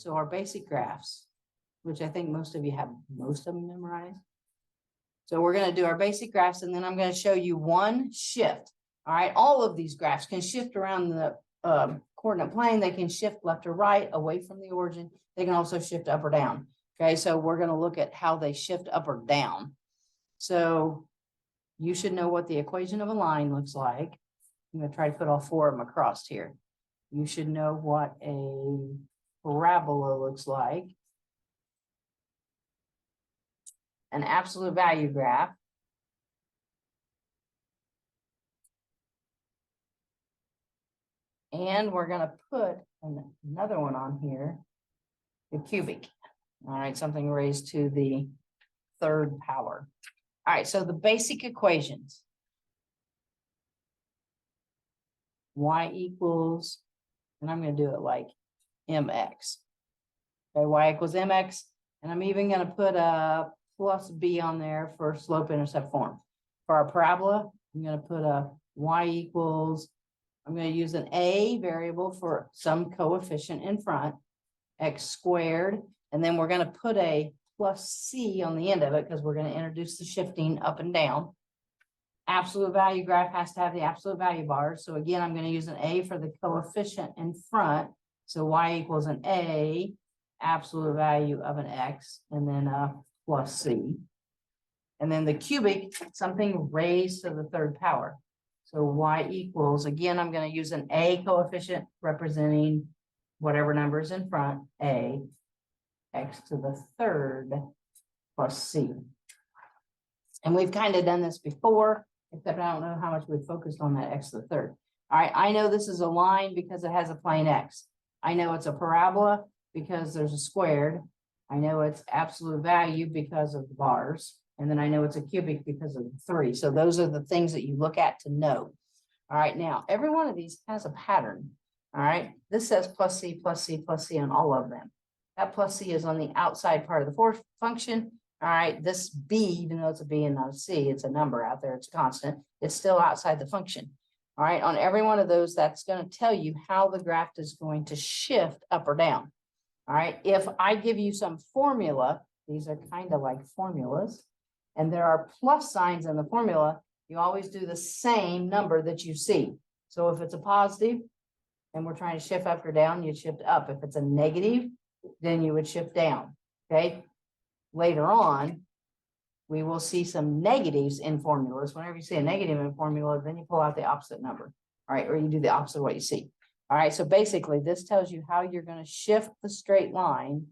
So our basic graphs, which I think most of you have most of them memorized. So we're going to do our basic graphs, and then I'm going to show you one shift. All right, all of these graphs can shift around the coordinate plane. They can shift left or right, away from the origin. They can also shift up or down. Okay, so we're going to look at how they shift up or down. So you should know what the equation of a line looks like. I'm going to try to put all four of them across here. You should know what a parabola looks like. An absolute value graph. And we're going to put another one on here, the cubic. All right, something raised to the third power. All right, so the basic equations. Y equals, and I'm going to do it like mx. Okay, y equals mx, and I'm even going to put a plus b on there for slope-intercept form. For our parabola, I'm going to put a y equals, I'm going to use an a variable for some coefficient in front, x squared, and then we're going to put a plus c on the end of it because we're going to introduce the shifting up and down. Absolute value graph has to have the absolute value bars. So again, I'm going to use an a for the coefficient in front. So y equals an a, absolute value of an x, and then a plus c. And then the cubic, something raised to the third power. So y equals, again, I'm going to use an a coefficient representing whatever number is in front, a, x to the third plus c. And we've kind of done this before, except I don't know how much we focused on that x to the third. All right, I know this is a line because it has a plane x. I know it's a parabola because there's a squared. I know it's absolute value because of the bars. And then I know it's a cubic because of the 3. So those are the things that you look at to know. All right, now every one of these has a pattern. All right, this says plus c, plus c, plus c on all of them. That plus c is on the outside part of the function. All right, this b, even though it's a b and not a c, it's a number out there, it's a constant, it's still outside the function. All right, on every one of those, that's going to tell you how the graph is going to shift up or down. All right, if I give you some formula, these are kind of like formulas, and there are plus signs in the formula, you always do the same number that you see. So if it's a positive and we're trying to shift up or down, you'd shift up. If it's a negative, then you would shift down. Okay. Later on, we will see some negatives in formulas. Whenever you see a negative in formula, then you pull out the opposite number. All right. Or you do the opposite of what you see. All right. So basically, this tells you how you're going to shift the straight line.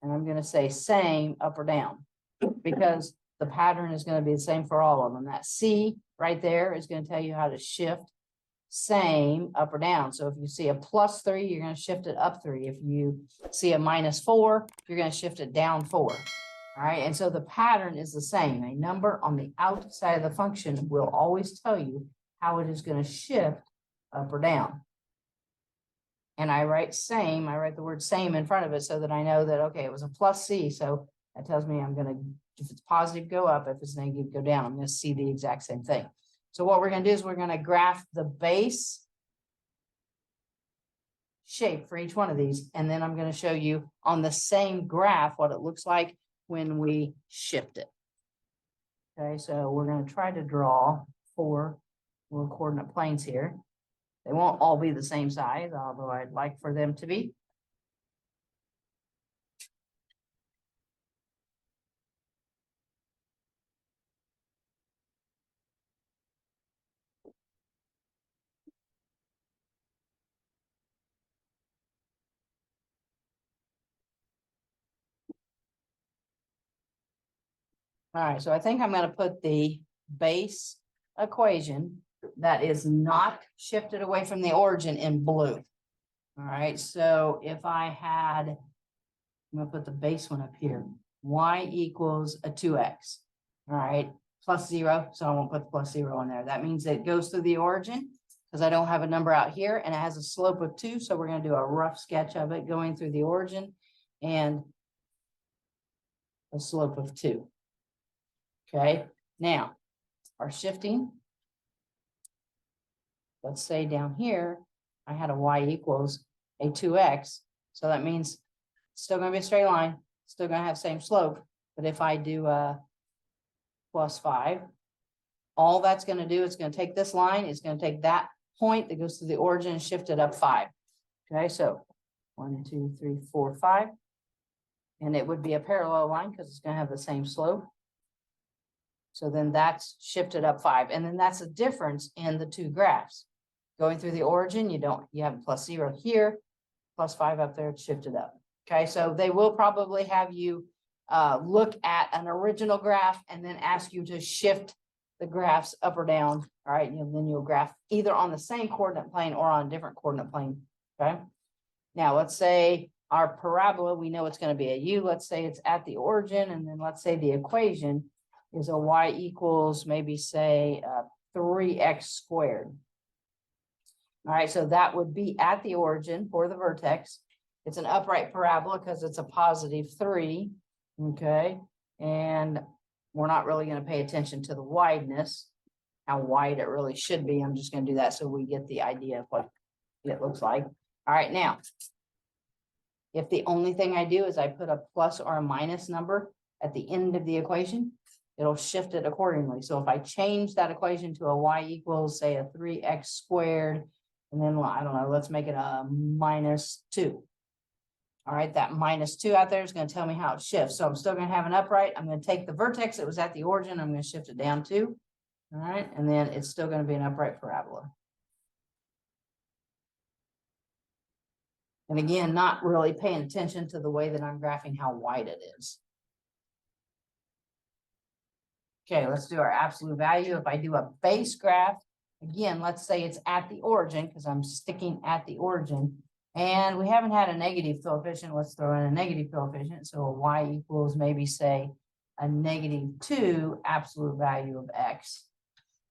And I'm going to say same up or down, because the pattern is going to be the same for all of them. That C right there is going to tell you how to shift same up or down. So if you see a plus 3, you're going to shift it up 3. If you see a minus 4, you're going to shift it down 4. All right. And so the pattern is the same. A number on the outside of the function will always tell you how it is going to shift up or down. And I write same, I write the word same in front of it so that I know that, okay, it was a plus C. So that tells me I'm going to, if it's positive, go up. If it's negative, go down. I'm going to see the exact same thing. So what we're going to do is we're going to graph the base shape for each one of these. And then I'm going to show you on the same graph what it looks like when we shift it. Okay, so we're going to try to draw 4 little coordinate planes here. They won't all be the same size, although I'd like for them to be. All right, so I think I'm going to put the base equation that is not shifted away from the origin in blue. All right, so if I had, I'm going to put the base one up here. Y equals a 2x. All right, plus 0, so I won't put the plus 0 in there. That means it goes through the origin because I don't have a number out here, and it has a slope of 2, so we're going to do a rough sketch of it going through the origin and a slope of 2. Okay, now our shifting, let's say down here, I had a y equals a 2x. So that means it's still gonna be a straight line, still gonna have same slope. But if I do plus 5, all that's gonna do is gonna take this line, it's gonna take that point that goes to the origin and shift it up 5. Okay, so 1, 2, 3, 4, 5. And it would be a parallel line because it's gonna have the same slope. So then that's shifted up 5. And then that's the difference in the two graphs. Going through the origin, you have plus 0 here, plus 5 up there, it's shifted up. Okay, so they will probably have you look at an original graph and then ask you to shift the graphs up or down. All right, and then you'll graph either on the same coordinate plane or on a different coordinate plane. Okay, now let's say our parabola, we know it's going to be a u. Let's say it's at the origin, and then let's say the equation is a y equals maybe say 3x squared. All right, so that would be at the origin for the vertex. It's an upright parabola because it's a positive 3. Okay, and we're not really going to pay attention to the wideness, how wide it really should be. I'm just going to do that so we get the idea of what it looks like. All right, now, if the only thing I do is I put a plus or a minus number at the end of the equation, it'll shift it accordingly. So if I change that equation to a y equals, say, a 3x squared, and then, I don't know, let's make it a minus 2. All right, that minus 2 out there is going to tell me how it shifts. So I'm still going to have an upright. I'm going to take the vertex that was at the origin. I'm going to shift it down 2. All right, and then it's still going to be an upright parabola. And again, not really paying attention to the way that I'm graphing how wide it is. Okay, let's do our absolute value. If I do a base graph, again, let's say it's at the origin because I'm sticking at the origin. And we haven't had a negative coefficient. Let's throw in a negative coefficient. So a y equals maybe say a -2 absolute value of x.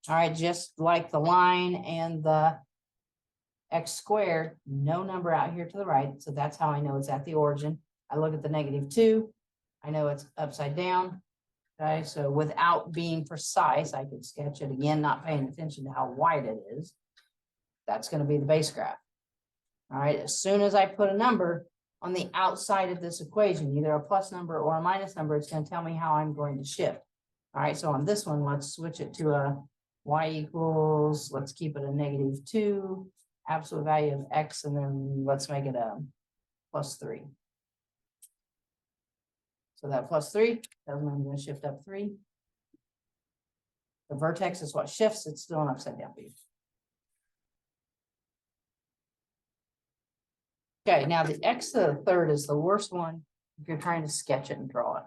All right, just like the line and the x squared, no number out here to the right. So that's how I know it's at the origin. I look at the -2. I know it's upside down. Okay, so without being precise, I could sketch it again, not paying attention to how wide it is. That's going to be the base graph. All right, as soon as I put a number on the outside of this equation, either a plus number or a minus number, it's going to tell me how I'm going to shift. All right, so on this one, let's switch it to a y equals, let's keep it a -2, absolute value of x, and then let's make it a +3. So that +3, tells me I'm going to shift up 3. The vertex is what shifts, it's still an upside down view. Okay, now the x to the third is the worst one if you're trying to sketch it and draw it.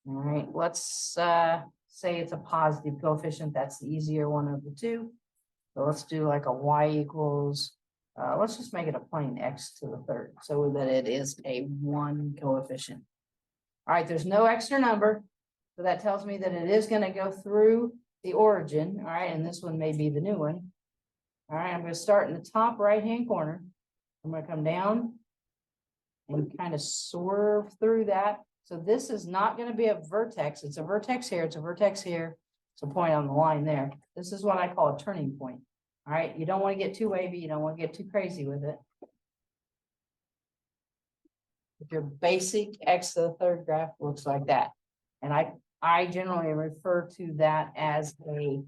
All right, let's say it's a positive coefficient. That's the easier one of the two. So let's do like a y equals, let's just make it a plain x to the third so that it is a 1 coefficient. All right, there's no extra number. So that tells me that it is going to go through the origin. All right, and this one may be the new one. All right, I'm going to start in the top right-hand corner. I'm going to come down and kind of swerve through that. So this is not going to be a vertex. It's a vertex here. It's a vertex here. It's a point on the line there. This is what I call a turning point. All right. You don't want to get too wavy. You don't want to get too crazy with it. If your basic x to the third graph looks like that. And I generally refer to that as a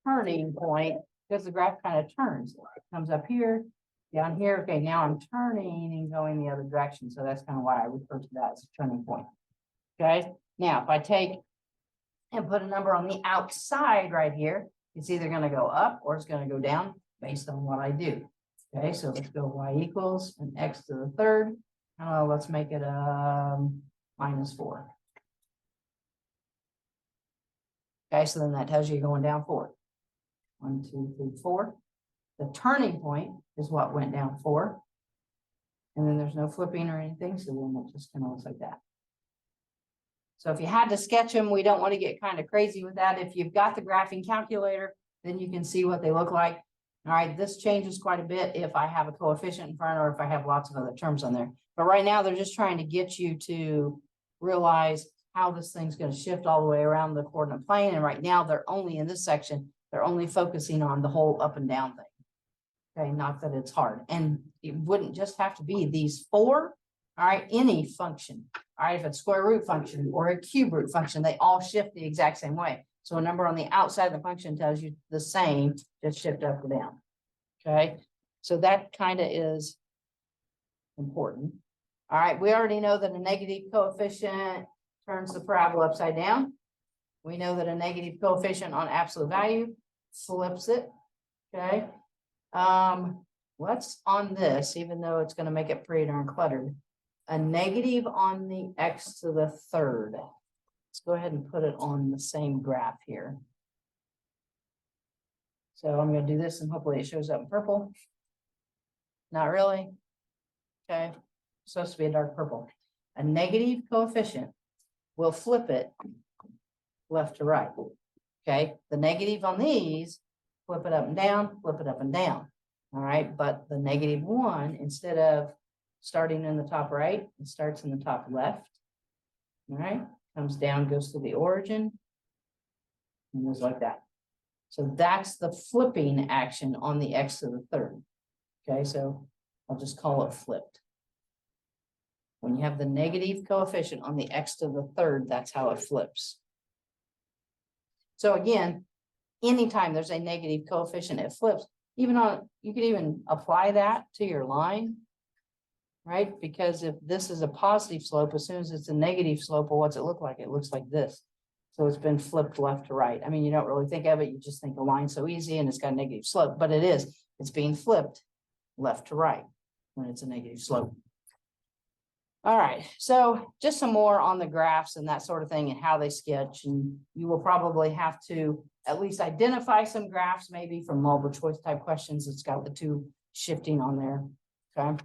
turning point because the graph kind of turns. It comes up here. Down here, okay, now I'm turning and going the other direction. So that's kind of why I refer to that as a turning point. Okay, now if I take and put a number on the outside right here, it's either going to go up or it's going to go down based on what I do. Okay, so let's go y equals an x to the third. Let's make it a -4. Okay, so then that tells you you're going down 4. 1, 2, 3, 4. The turning point is what went down 4. And then there's no flipping or anything. So then it just kind of looks like that. So if you had to sketch them, we don't want to get kind of crazy with that. If you've got the graphing calculator, then you can see what they look like. All right, this changes quite a bit if I have a coefficient in front or if I have lots of other terms on there. But right now, they're just trying to get you to realize how this thing's going to shift all the way around the coordinate plane. And right now, they're only in this section, they're only focusing on the whole up and down thing. Okay, not that it's hard. And it wouldn't just have to be these 4. All right, any function. All right, if it's square root function or a cube root function, they all shift the exact same way. So a number on the outside of the function tells you the same, just shift up or down. Okay, so that kind of is important. All right, we already know that a negative coefficient turns the parabola upside down. We know that a negative coefficient on absolute value flips it. Okay. What's on this, even though it's going to make it pretty darn cluttered? A negative on the x to the third. Let's go ahead and put it on the same graph here. So I'm going to do this and hopefully it shows up in purple. Not really. Okay. It's supposed to be a dark purple. A negative coefficient will flip it left to right. Okay. The negative on these, flip it up and down, flip it up and down. All right. But the negative one, instead of starting in the top right, it starts in the top left. All right. Comes down, goes to the origin, and goes like that. So that's the flipping action on the x to the third. Okay, so I'll just call it flipped. When you have the negative coefficient on the x to the third, that's how it flips. So again, anytime there's a negative coefficient, it flips. Even on, you could even apply that to your line, right? Because if this is a positive slope, as soon as it's a negative slope, well, what's it look like? It looks like this. So it's been flipped left to right. I mean, you don't really think of it. You just think a line's so easy and it's got a negative slope, but it is. It's being flipped left to right when it's a negative slope. All right, so just some more on the graphs and that sort of thing and how they sketch. And you will probably have to at least identify some graphs, maybe from multiple choice type questions. It's got the two shifting on there. Okay.